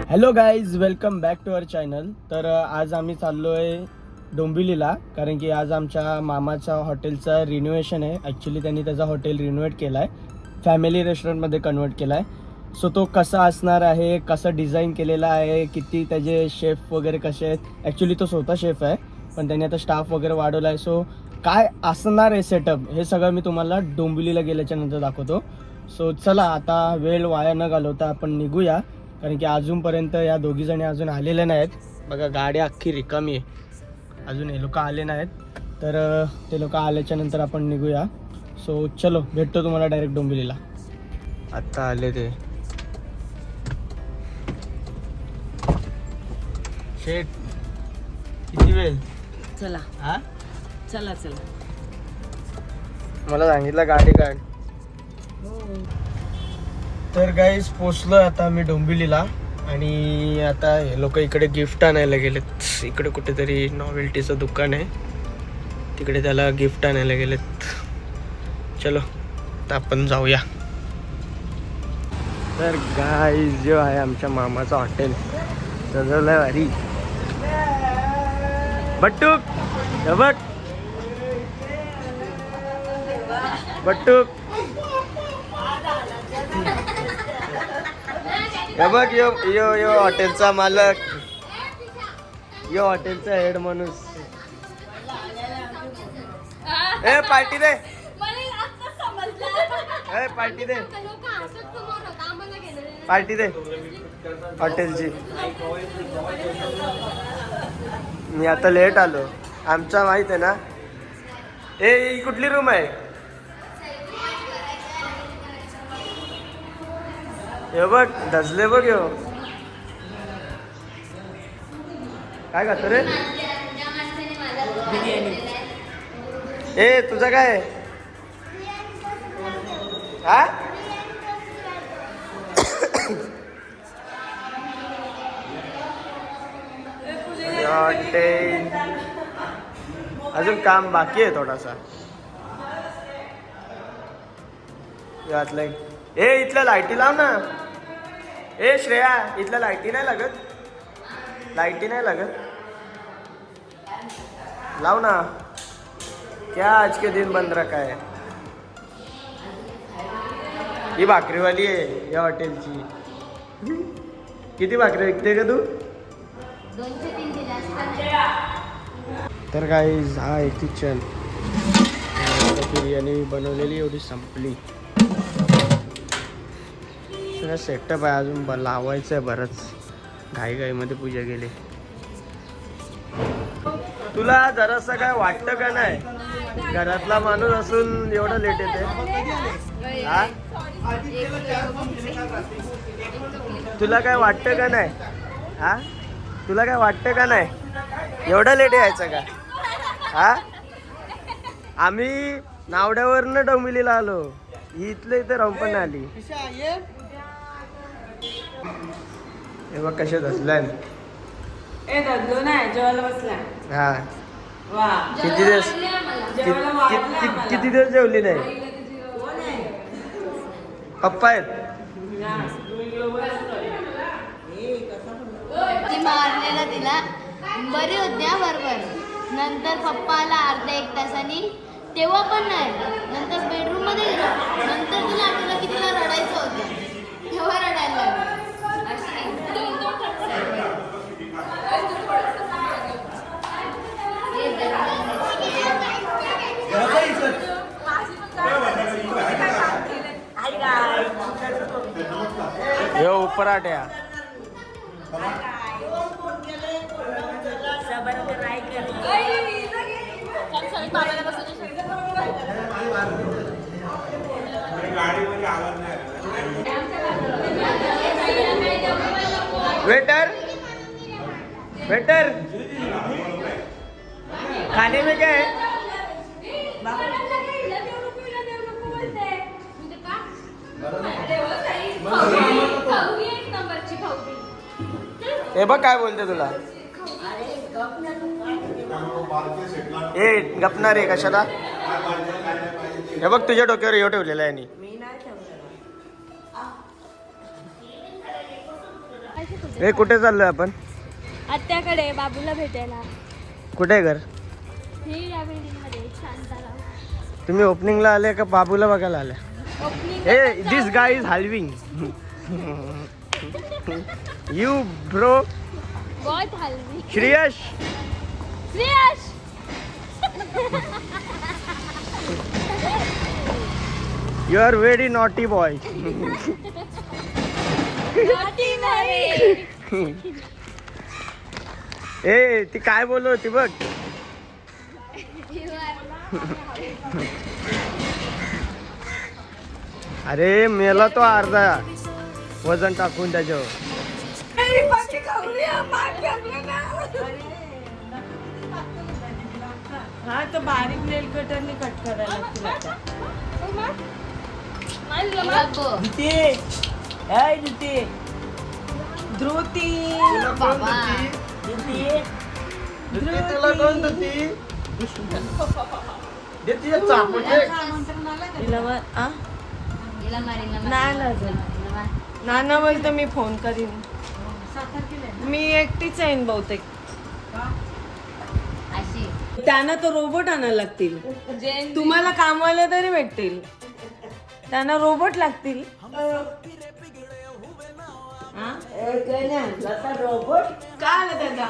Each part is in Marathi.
Hello guys, welcome back to our channel. तर आज आम्ही चाललो आहे डोंबिवलीला, कारण की आज आमच्या मामाच्या हॉटेलचं रिनोव्हेशन आहे. ॲक्च्युली त्यांनी त्याचा हॉटेल रिनोव्हेट केला आहे, फॅमिली रेस्टॉरंटमध्ये कन्वर्ट केला आहे. सो तो कसा असणार आहे, कसं डिझाईन केलेला आहे, किती त्याचे शेफ वगैरे कसे आहेत. ॲक्च्युली तो स्वतः शेफ आहे, पण त्यांनी आता स्टाफ वगैरे वाढवला आहे. सो काय असणार आहे सेटअप, हे सगळं मी तुम्हाला डोंबिवलीला गेल्याच्या नंतर दाखवतो. सो चला, आता वेळ वाया न घालवता आपण निघूया, कारण की अजूनपर्यंत या दोघीजणी अजून आलेल्या नाहीत. बघा, गाडी अख्खी रिकामी आहे, अजून हे लोक आले नाहीत. तर ते लोक आल्याच्या नंतर आपण निघूया. सो चलो, भेटतो तुम्हाला डायरेक्ट डोंबिवलीला. आत्ता आले ते. शेट, किती वेळ? चला हा, चला चला. मला सांगितलं गाडी काढ. तर गाईज, पोचलो आता मी डोंबिवलीला, आणि आता हे लोक इकडे गिफ्ट आणायला गेलेत. इकडे कुठेतरी नॉवेल्टीचं दुकान आहे, तिकडे त्याला गिफ्ट आणायला गेलेत. चलो, आता आपण जाऊया. तर गाईज, जो आहे आमच्या मामाचं हॉटेल, सजवलंय भारी. बट्टूक, हे बघ बट्टूक, हे बघ, यो यो यो हॉटेलचा मालक, यो हॉटेलचा हेड माणूस. ए पार्टी दे, ए पार्टी दे, पार्टी दे हॉटेलची. मी आता लेट आलो. आमचा माहित आहे ना. ए, ही कुठली रूम आहे? हे बघ, धजले बघ. यो काय खातो रे? ए, तुझं काय आहे? हा, हॉटेल अजून काम बाकी आहे थोडासा. यातलं ए, इथल्या लाईटी लाव ना. ए श्रेया, इथल्या लाईटी नाही लागत, लाईटी नाही लागत, लाव ना. क्या आज के दिन बंद रखा है. ही भाकरीवाली आहे या हॉटेलची. किती भाकरी विकते का तू? तर गाईज, हा आहे किचन. बिर्याणी बनवलेली एवढी संपली. सगळं सेटअप आहे, अजून लावायचं आहे बरंच. घाईघाईमध्ये पूजा गेली. तुला जरासं काय वाटतं का नाही? घरातला माणूस असून एवढं लेट येते. हा, तुला काय वाटतं का नाही? हा, तुला काय वाटतं का नाही एवढं लेट यायचं का? हा, आम्ही नावड्यावरनं डोंबिवलीला आलो, ही इथलं इथं राहून पण आली. हे बघ कशा धसल्या. ए, धरलो नाही, जेवायला बसला. हा, वा, किती दिवस किती दिवस जेवली नाही? पप्पा आहेत. ती मारलेलं तिला बरी होत्या बरोबर. नंतर पप्पा आला अर्धा एक तासानी, तेव्हा पण नाही. नंतर बेडरूम मध्ये गेलो, नंतर तिला आठवलं की तिला रडायचं होतं, तेव्हा रडायला लागली. यो उपराट्या. वेटर, वेटर, खाने में क्या है? हे बघ काय बोलते तुला. ए, गपणार आहे कशाला? हे बघ तुझ्या डोक्यावर हे ठेवलेलं आहे. हे कुठे चाललोय आपण? आत्याकडे बाबूला भेटायला. कुठे आहे घर? ही या बिल्डिंग मध्ये शांताला. तुम्ही ओपनिंगला आले का बाबूला बघायला आले? ओपनिंग हे this guy is helping you bro. बहुत हलवी. Shreyas Shreyas you are very naughty boy. ए ती काय बोलत होती बघ. अरे मेला तो अर्धा वजन टाकून त्याच्यावर. हा तर बारीक नेल कटरने कट करायला लागतील आता. ध्रुती नाना बोलतो मी फोन करीन. मी एकटीच आहे बहुतेक. त्यांना तर रोबोट आणायला लागतील. तुम्हाला कामवाले तरी भेटतील, त्यांना रोबोट लागतील. रोबोट का आलं त्याचा?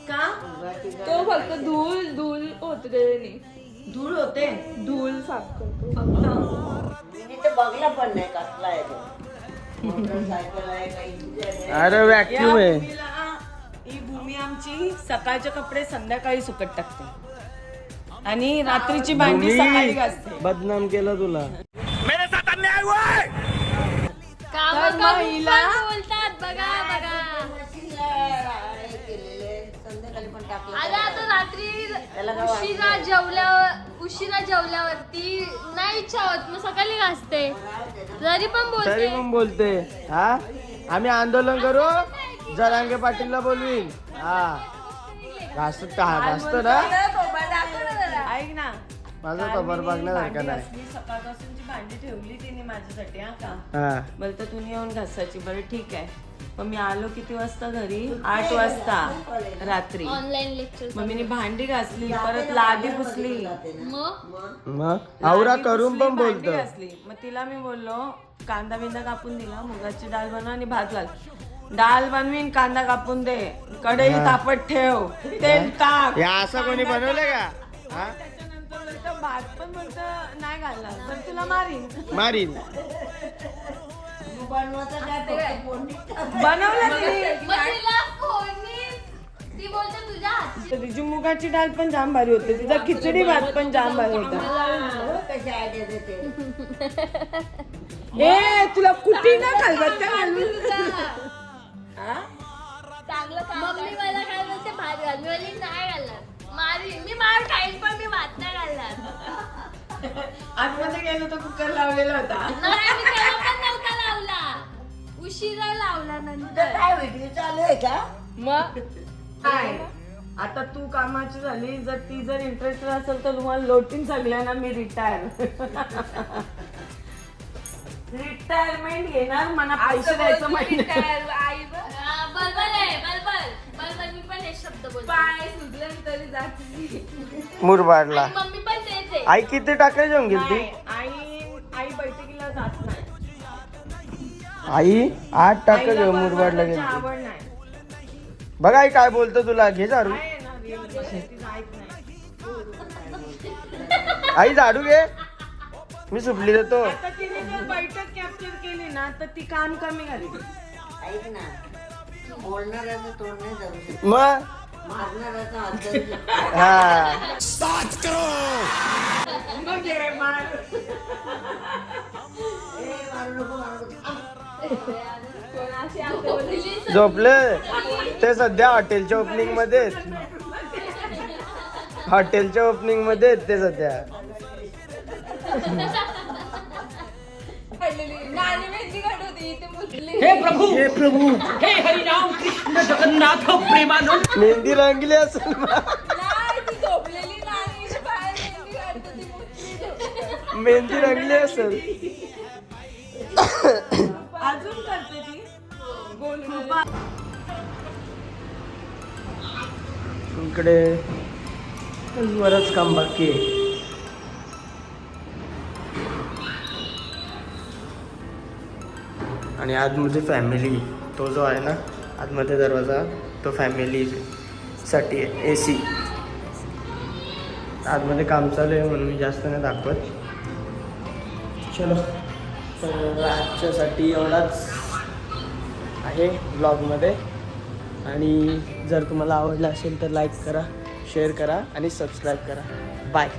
का तो फक्त धूल धूल होते त्याने. धूळ होते, धूल साफ करतो फक्त. बघला पण नाही कसला आहे तो. मोटरसायकल आहे काही. अरे व्हॅक्यूम आहे. ही भूमी आमची सकाळचे कपडे संध्याकाळी सुकत टाकते आणि रात्रीची भांडी सकाळी घासते. बदनाम केलं तुला. तर मग हिला बोलतात बघा बघा. आता रात्री उशिरा जेवल्यावरती नाही इच्छा होत, मग सकाळी घासते तरी पण बोलते. हा आम्ही आंदोलन करू, जरांगे पाटीलला बोलवीन. हा घासतो ना. ऐक ना, माझा खबर बघण्यासारखा नाही. सकाळपासूनची भांडी ठेवली तिने माझ्यासाठी. हा का हा बरं, तर तुम्ही येऊन घासायची. बरं ठीक आहे. मग मी आलो किती वाजता घरी? 8 वाजता रात्री. Online lecture. मग मी भांडी घासली, परत लादी पुसली, मग आवरा करून पण भांडी बोलतो. घासली. मग तिला मी बोललो कांदा बिंदा कापून दिला, मुगाची डाळ बनव आणि भात घाल. डाळ बनवीन, कांदा कापून दे, कढई तापत ठेव, तेल टाक. या असं कोणी बनवलंय का? हा त्याच्यानंतर बोलतो भात पण बोलतो नाही घालणार, पण तुला मारीन. मारीन. बनवलं तिने. ती बोलते तुझ्या हातची. तर तिची मुगाची डाळ पण जाम भारी होते, तिचा खिचडी भात पण जाम भारी होता. ए तुला कुठे ना खलबत्त्या घालून. मम्मी मला काय बोलते भात घाल. मी बोलली नाही घालणार. मी मार खाईन पण मी भात नाही घालणार. आतमध्ये गेलो तर कुकर लावलेला होता. नाही, मी तेव्हा पण नव्हता लावला. उशिरा लावला नंतर. काय व्हिडिओ चालू आहे का? मग काय आता तू कामाची झाली, जर ती जर इंटरेस्टेड असेल तर तुम्हाला लोटीन सगळ्यांना मी रिटायरमेंट घेणार, मला पैसे द्यायचं माहिती. बलबल आहे बलबल बलबल. मी पण हे शब्द बोलते. पाय सुजले तरी जाते. मुरबाडला. आणि मम्मी पण तेच आहे. आई किती टाकायची जेवून गेली ती? आई बैठकीला जात नाही. आई 8 टाका आईला जेवण मुरबाडला बरबराची गेली. आवड नाही. बघा आई काय बोलतो तुला. घे झाडू. आहे ना, real मध्ये तिचं ऐक नाही. आई झाडू घे, मी सुपली देतो. आता तिने जर बैठक कॅप्चर केली ना तर ती काम कमी झाली. ऐक ना, बोलणाऱ्याचं तोंड नाही जाऊ शकत, मग मारणाऱ्याचा हात हा मग हे मार. मारू नको. झोपले ते सध्या हॉटेलच्या ओपनिंग मध्ये आहेत. हॉटेलच्या ओपनिंग मध्ये आहेत ते सध्या. नानी मेहंदी काढवती इथे मुरली. हे प्रभु हे हरिनाम कृष्ण जगन्नाथ प्रेमानंद. मेहंदी रंगली असेल ना. नाही, ती झोपलेली नानीची बाहेर मेहंदी काढत होती मुरली. मेहंदी रंगली असेल. अजून करते ती कृपा. इकडे बरंच काम बाकी आहे. आणि आतमध्ये फॅमिली तो जो आहे ना आतमध्ये दरवाजा तो फॅमिलीसाठी आहे. AC आतमध्ये काम चालू आहे म्हणून मी जास्त नाही दाखवत. चलो तर आजच्यासाठी एवढाच आहे ब्लॉगमध्ये. आणि जर तुम्हाला आवडलं असेल तर लाईक करा, शेअर करा आणि सबस्क्राईब करा. बाय.